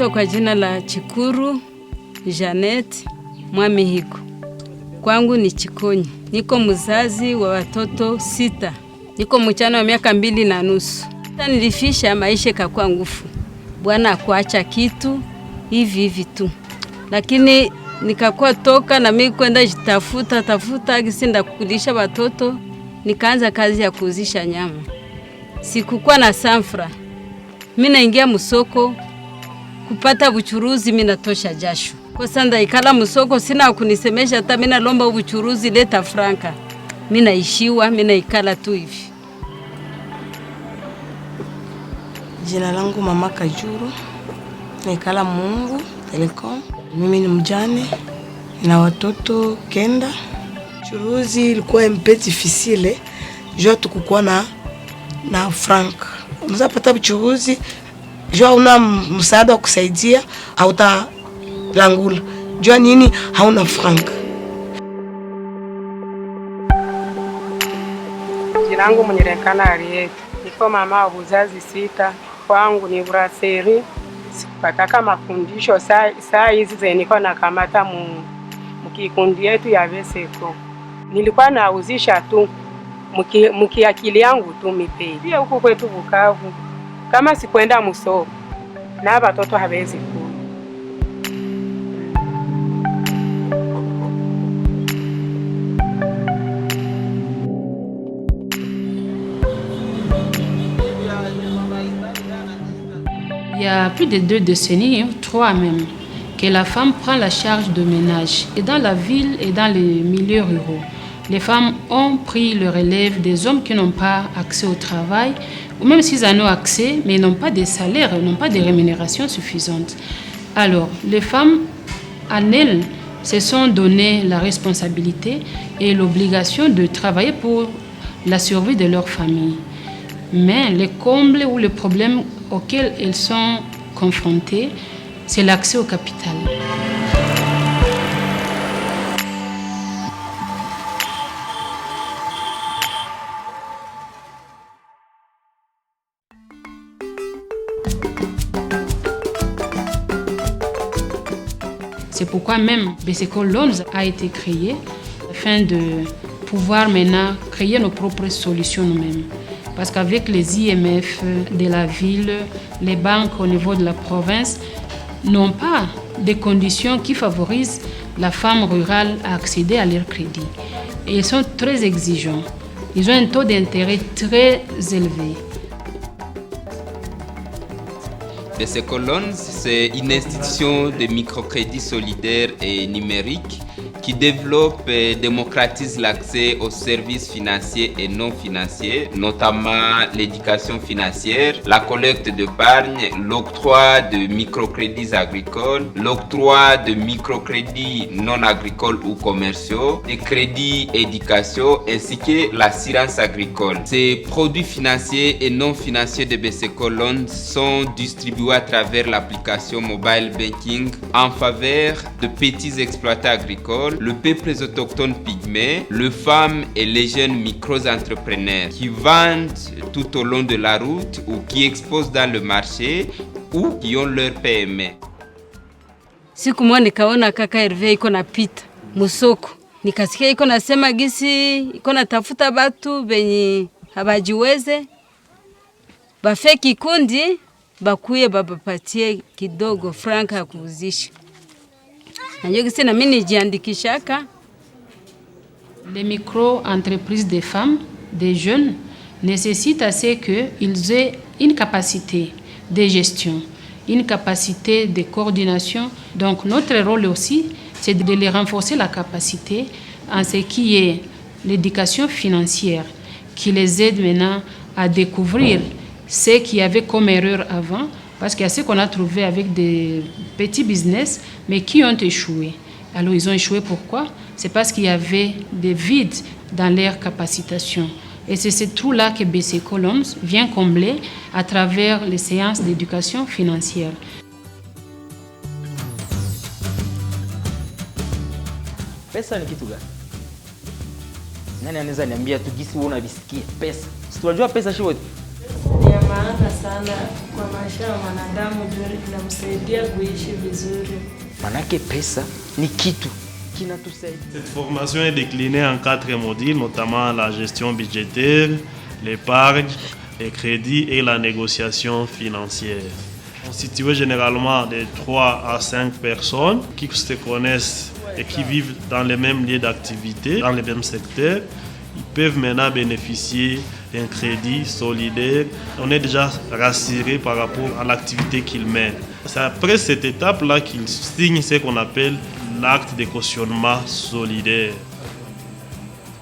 Naitwa kwa jina la Chikuru Janet Mwamihigo. Kwangu ni Chikonyi. Niko mzazi wa watoto 6. Niko mchana wa miaka 2.5. Nilifisha maisha kakua ngufu. Bwana akuacha kitu hivi tu. Lakini nikakuwa toka na mimi kwenda tafuta gisinda kukulisha watoto. Nikaanza kazi ya kuuzisha nyama. Sikukuwa na sanfra. Mimi naingia msoko kupata buchuruzi, mimi natosha jasho. Kwa sanda ikala msoko sina kunisemesha, hata mimi nalomba buchuruzi leta franka. Mimi naishiwa, mimi naikala tu hivi. Jina langu Mama Kajuru. Naikala Mungu Telecom. Mimi ni mjane na watoto 9. Churuzi ilikuwa mpe difficile. Jua tukukua na frank. Unaweza pata buchuruzi, jua una msaada wa kusaidia au ta langula. Jua nini hauna frank. Jina langu Mnyirekana Ariete. Niko mama wa uzazi 6. Kwangu ni brasserie. Sikupata mafundisho saa hizi zenye niko nakamata mkikundi yetu ya Beseko. Nilikuwa nauzisha tu mkiakili yangu tu mipei. Pia huko kwetu Bukavu kama sikwenda msoko na watoto hawezi kula. Il y a plus de 2 décennies, 3 même, que la femme prend la charge de ménage. Et dans la ville et dans les milieux ruraux, les femmes ont pris le relève des hommes qui n'ont pas accès au travail, ou même s'ils en ont accès, mais n'ont pas de salaire, n'ont pas de rémunération suffisante. Alors, les femmes, en elles, se sont donné la responsabilité et l'obligation de travailler pour la survie de leur famille. Mais les combles ou les problèmes auxquels elles sont confrontées, c'est l'accès au capital. C'est pourquoi même Beseko Loans a été créé afin de pouvoir maintenant créer nos propres solutions nous-mêmes. Parce qu'avec les IMF de la ville, les banques au niveau de la province n'ont pas des conditions qui favorisent la femme rurale à accéder à leur crédit. Et ils sont très exigeants. Ils ont un taux d'intérêt très élevé. Beseko Loans, c'est une institution de microcrédit solidaire et numérique qui développe et démocratise l'accès aux services financiers et non financiers, notamment l'éducation financière, la collecte d'épargne, l'octroi de microcrédits agricoles, l'octroi de microcrédits non agricoles ou commerciaux, des crédits éducation ainsi que l'assurance agricole. Ces produits financiers et non financiers de Beseko Loans sont distribués à travers l'application mobile banking en faveur de petits exploitants agricoles, le peuple autochtone pygmée, les femmes et les jeunes micro-entrepreneurs qui vendent tout au long de la route ou qui exposent dans le marché ou qui ont leur PME. Siku moja nikaona kaka Herve iko napita musoko. Nikasikia iko nasema gisi iko natafuta batu benye habajiweze. Bafe kikundi bakuye babapatie kidogo franka ya kuuzisha. Les micro-entreprises des femmes, des jeunes, nécessitent à ce qu'ils aient une capacité de gestion, une capacité de coordination. Donc notre rôle aussi, c'est de les renforcer la capacité en ce qui est l'éducation financière, qui les aide maintenant à découvrir ce qu'il y avait comme erreur avant. Parce qu'il y a ce qu'on a trouvé avec des petits business, mais qui ont échoué. Alors, ils ont échoué pourquoi? C'est parce qu'il y avait des vides dans leur capacitation. Et c'est ce trou-là que Beseko Loans vient combler à travers les séances d'éducation financière. Pesa ni kitu gani? Nani anaweza niambia tu gisi wewe unavisikia pesa? Si tunajua pesa shote. maana sana kwa maisha ya mwanadamu, inamsaidia kuishi vizuri. Manake pesa ni kitu kinatusaidia. Cette formation est déclinée en 4 modules, notamment la gestion budgétaire, l'épargne, les crédits et la négociation financière. Constitué généralement de 3 à 5 personnes qui se connaissent et qui vivent dans les mêmes lieux d'activité, dans les mêmes secteurs, ils peuvent maintenant bénéficier d'un crédit solidaire. On est déjà rassuré par rapport à l'activité qu'ils mènent. C'est après cette étape-là qu'ils signent ce qu'on appelle l'acte de cautionnement solidaire.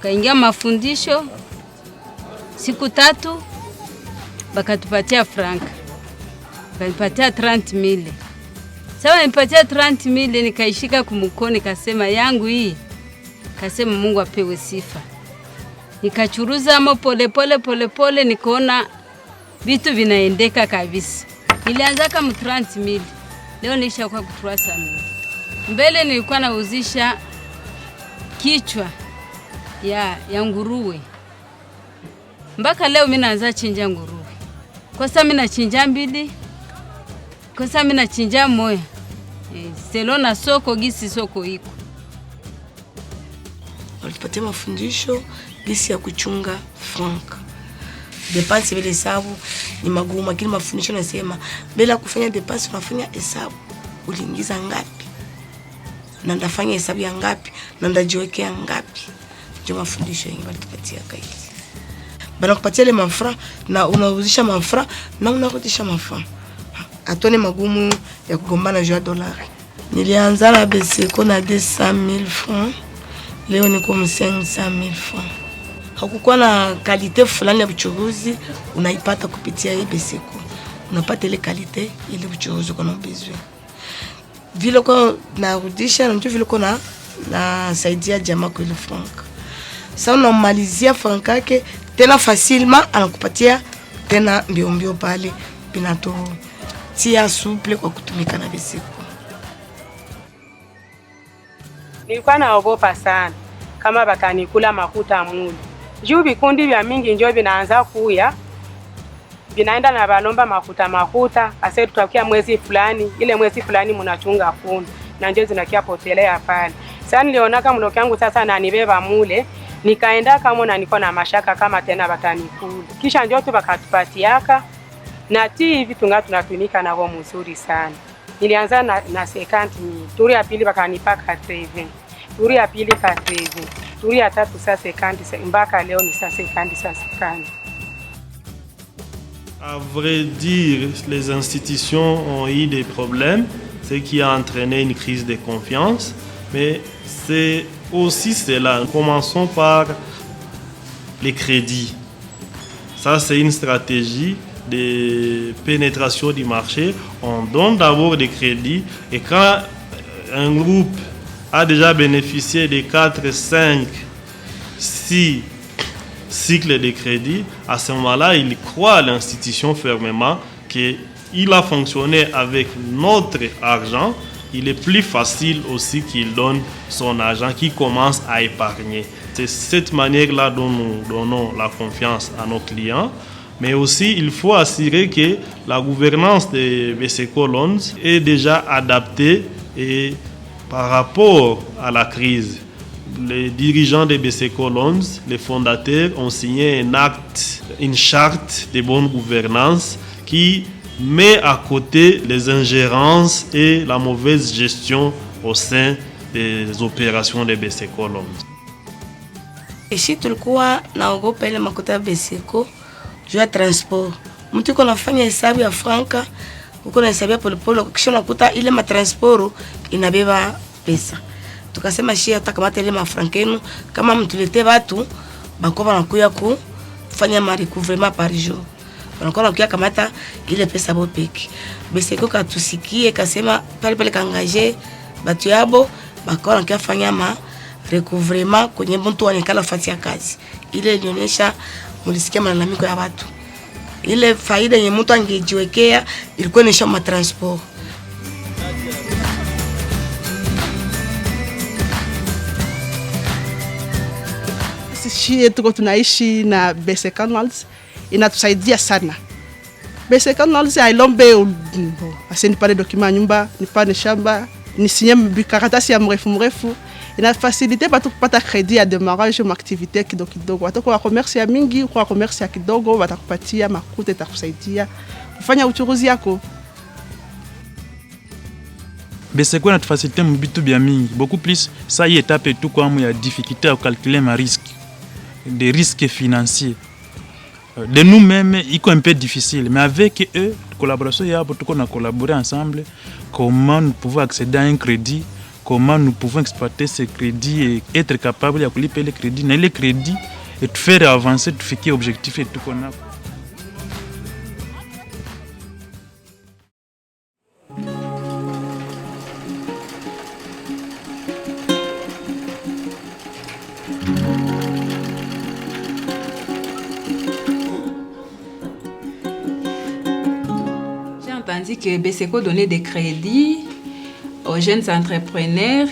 Kaingia mafundisho siku 3 bakatupatia franka. Bakanipatia 30,000. Sasa nipatia 30,000 nikaishika kumukoni kasema yangu hii. Kasema Mungu apewe sifa. Nikachuruza mo pole pole nikaona vitu vinaendeka kabisa. Nilianza kama 30,000. Leo nilisha kwa 300,000. Mbele nilikuwa nauzisha kichwa ya nguruwe. Mpaka leo mimi naanza chinja nguruwe. Kwa sasa mimi nachinja 2. Kwa sasa mimi nachinja moja. Selo na soko gisi soko iko. Walipatia mafundisho gisi ya kuchunga franka. Depense vile hesabu ni magumu, lakini mafundisho nasema bila kufanya depense unafanya hesabu. Uliingiza ngapi? Na ndafanya hesabu ya ngapi? Na ndajiwekea ngapi? Ndio mafundisho yenyewe walitupatia kaidi. Bana kupatia ile mafra na unauzisha mafra na unarudisha mafra. Atone magumu ya kugombana juu ya dolari. Nilianza na BCECO na 200,000 francs. Leo niko 500,000 francs. Hakukuwa na kalite fulani ya uchuruzi unaipata kupitia BCECO. Unapata ile kalite ile uchuruzi kuna bezwe. Vile kwa narudisha na ndio vile kuna na saidia jamaa kwa ile franc. Sasa unamalizia franc yake tena facilement anakupatia tena mbio pale pinato tia souple kwa kutumika na BCECO. Nilikuwa naogopa sana kama bakanikula makuta muli. Juu vikundi vya mingi njoo vinaanza kuya. Vinaenda na balomba makuta. Ase tutakia mwezi fulani, ile mwezi fulani mnachunga kuni. Na njoo zinakia potelea pale. Sasa niliona kama mloki yangu sasa ananibeba mule. Nikaenda kama na niko na mashaka kama tena bakanikula. Kisha njoo tu bakatupatiaka. Na hivi tunatumika na wao mzuri sana. Nilianza na 50,000. Turi ya pili bakanipa 80. Turi ya pili 80. Turi ya tatu sasa 50 mpaka leo ni sasa 50. À vrai dire, les institutions ont eu des problèmes, ce qui a entraîné une crise de confiance, mais c'est aussi cela. Commençons par les crédits. Ça, c'est une stratégie de pénétration du marché. On donne d'abord des crédits et quand un groupe a déjà bénéficié de 4, 5, 6 cycles de crédit, à ce moment-là, il croit à l'institution fermement qu'il a fonctionné avec notre argent. Il est plus facile aussi qu'il donne son argent, qu'il commence à épargner. C'est cette manière-là dont nous donnons la confiance à nos clients. Mais aussi, il faut assurer que la gouvernance de BCECO Loans est déjà adaptée et par rapport à la crise. Les dirigeants de BCECO Loans, les fondateurs, ont signé un acte, une charte de bonne gouvernance qui met à côté les ingérences et la mauvaise gestion au sein des opérations de BCECO Loans. Ishi tulikuwa naogopa ile makuta ya BCECO juu ya transport. Mtu yuko nafanya hesabu ya franka, uko na hesabu ya polepole, kisha unakuta ile matransport inabeba pesa. Tukasema shia utakamata ile mafranka yenu kama mtulete watu bako wanakuya kufanya recouvrement par jour. Wanakuwa nakuya kamata ile pesa bo peki. BCECO katusikie kasema pale kaangaje batu yabo bako wanakuya fanya recouvrement kwenye mtu anekala fatia kazi. Ile ilionyesha mulisikia malalamiko ya watu. Ile faida yenye mtu angejiwekea ilikuwa ni shamba transport. Sisi tuko tunaishi na BCECO Loans inatusaidia sana. Beseko nalisi ailombe aseni pale document nyumba ni pale shamba ni signer bikaratasi ya mrefu ina facilité batu kupata crédit ya démarrage ya activité kidogo watu kwa commerce ya mingi kwa commerce ya kidogo watakupatia makuta itakusaidia kufanya uchuruzi yako. Beseko na facilité mbitu bia mingi beaucoup plus ça y étape tout comme il y a difficulté à calculer mes risques, des risques financiers. De nous-mêmes, il est un peu difficile, mais avec eux, collaboration, on a collaboré ensemble. Comment nous pouvons accéder à un crédit, comment nous pouvons exploiter ces crédits et être capable de payer les crédits et de faire avancer, de faire objectif et tout qu'on a. Tandis que Beseko donnait des crédits aux jeunes entrepreneurs.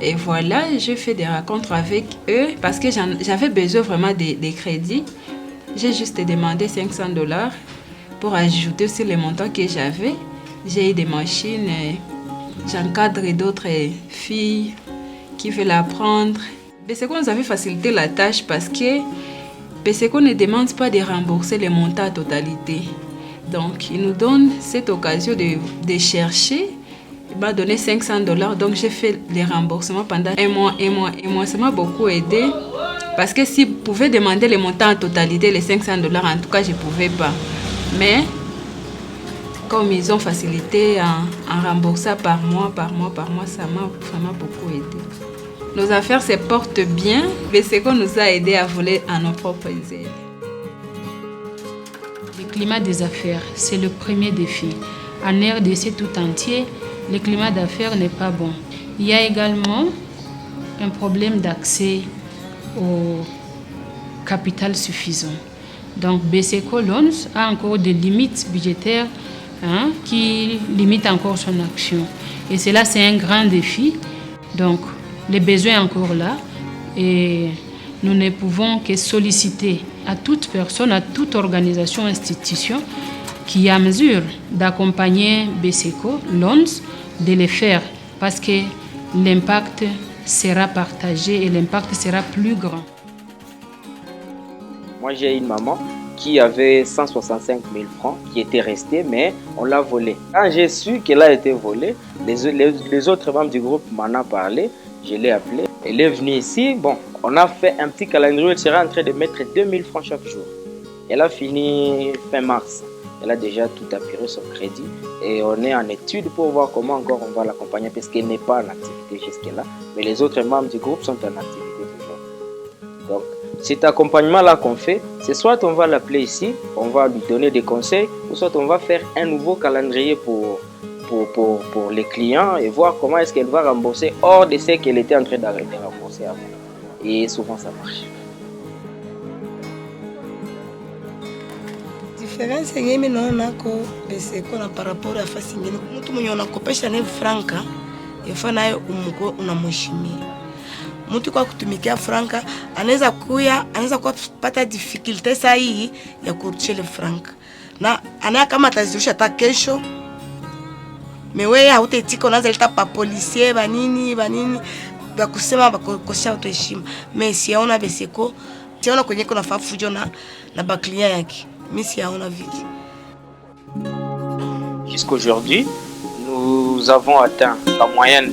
Et voilà, je fais des rencontres avec eux parce que j'avais besoin vraiment des crédits. J'ai juste demandé $500 pour ajouter sur les montants que j'avais. J'ai eu des machines, j'encadre d'autres filles qui veulent apprendre. Beseko nous avait facilité la tâche parce que Beseko ne demande pas de rembourser les montants à totalité. Donc, il nous donne cette occasion de chercher. Il m'a donné $500. Donc, j'ai fait les remboursements pendant un mois. Ça m'a beaucoup aidé. Parce que si je pouvais demander les montants en totalité, les $500, en tout cas, je ne pouvais pas. Mais, comme ils ont facilité en remboursant par mois, ça m'a vraiment beaucoup aidé. Nos affaires se portent bien. Beseko nous a aidés à voler à nos propres ailes. Le climat des affaires, c'est le premier défi. En RDC tout entier, le climat d'affaires n'est pas bon. Il y a également un problème d'accès au capital suffisant. Donc Beseko Loans a encore des limites budgétaires qui limitent encore son action. Et cela, c'est un grand défi. Donc les besoins sont encore là et nous ne pouvons que solliciter à toute personne, à toute organisation, institution qui est à mesure d'accompagner Beseko Loans, de les faire parce que l'impact sera partagé et l'impact sera plus grand. Moi, j'ai une maman qui avait 165 000 francs qui était restée, mais on l'a volée. Quand j'ai su qu'elle a été volée, les autres membres du groupe m'en ont parlé, je l'ai appelée. Elle est venue ici, bon, on a fait un petit calendrier, elle sera en train de mettre 2000 francs chaque jour. Elle a fini fin mars. Elle a déjà tout apuré son crédit et on est en étude pour voir comment encore on va l'accompagner parce qu'elle n'est pas en activité jusque-là. Mais les autres membres du groupe sont en activité toujours. Donc, cet accompagnement-là qu'on fait, c'est soit on va l'appeler ici, on va lui donner des conseils, ou soit on va faire un nouveau calendrier pour les clients et voir comment est-ce qu'elle va rembourser hors de ce qu'elle était en train de rembourser avant. Et souvent ça marche. Différence yenye mimi naona ko Beseko na par rapport à fasi nyingine, mtu mwenye unakopesha na franka yafaa nayo unamheshimia. Mtu kwa kutumikia franka anaweza kupata difficulty saa hii ya kurudisha ile franka. Na ana kama atazirusha hata kesho. Mewe hautetika unaanza leta pa policier banini bakusema bakosha utoheshima. Mais siaona Beseko, siaona kwenye kuna fafujo na ba client yake. Mais siaona vite. Jusqu'aujourd'hui, nous avons atteint la moyenne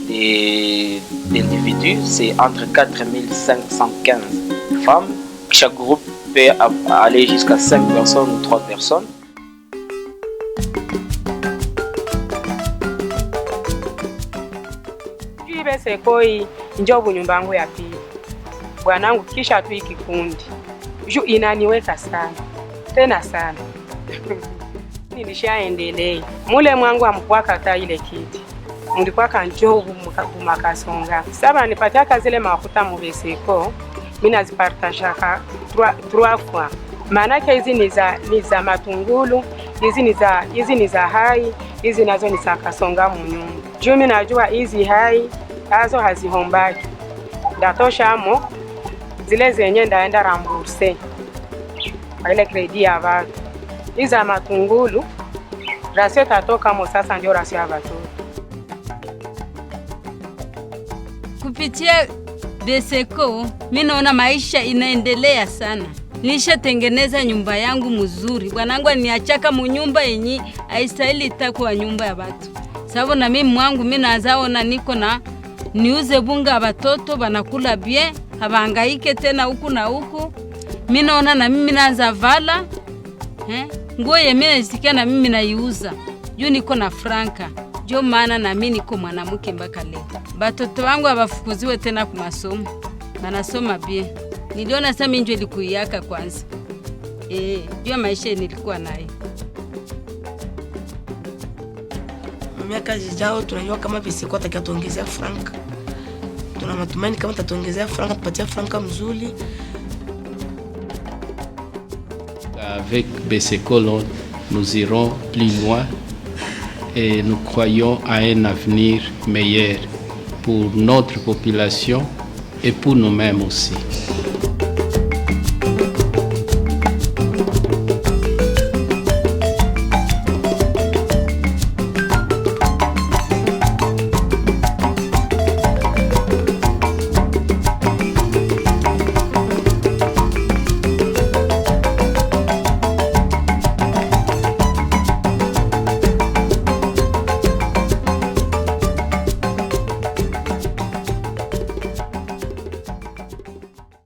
des individus, c'est entre 4515 femmes. Chaque groupe peut aller jusqu'à 5 personnes ou 3 personnes. Beseko hii njobu nyumba yangu ya pili. Bwanangu kisha tu ikikundi. Ju inaniweka sana. Tena sana. Nilishaendelea. Mule mwangu amkwaka hata ile kiti. Mlikuwa njobu makasonga. Sasa nipataka zile mafuta mu Beseko, mimi nazipartajaka 3 fois. Maana hizi ni za matungulu, hizi ni za hai, hizi nazo ni za kasonga munyumba. Juu mimi najua hizi hai hazo hazihombaki. Ndatosha amo zile zenye ndaenda ramburse. Ile kredi ya watu. iza matungulu rasio tatoka mo sasa ndio rasio ya watoto. Kupitia Beseko mimi naona maisha inaendelea sana. Nishatengeneza nyumba yangu mzuri. Bwanangu aniachaka mu nyumba yenye haistahili itakuwa nyumba ya watu. Sababu na mimi mwangu mimi nazaona niko na niuze bunga watoto banakula bien, habangaike tena huku na huku. Mimi naona na mimi naanza vala. Nguo mimi nasikia na mimi naiuza. Juu niko na franka. Ndio maana na mimi niko mwanamke mpaka leo. Batoto wangu habafukuziwe tena kwa masomo. Banasoma bien. Niliona sasa mimi ndio ilikuyaka kwanza. Jua maisha nilikuwa nayo. Miaka zijao tunajua kama Beseko atakatuongezea franka. Tuna matumaini kama atatuongezea franka, tupatia franka mzuri. Avec Beseko, nous irons plus loin et nous croyons à un avenir meilleur pour notre population et pour nous-mêmes aussi.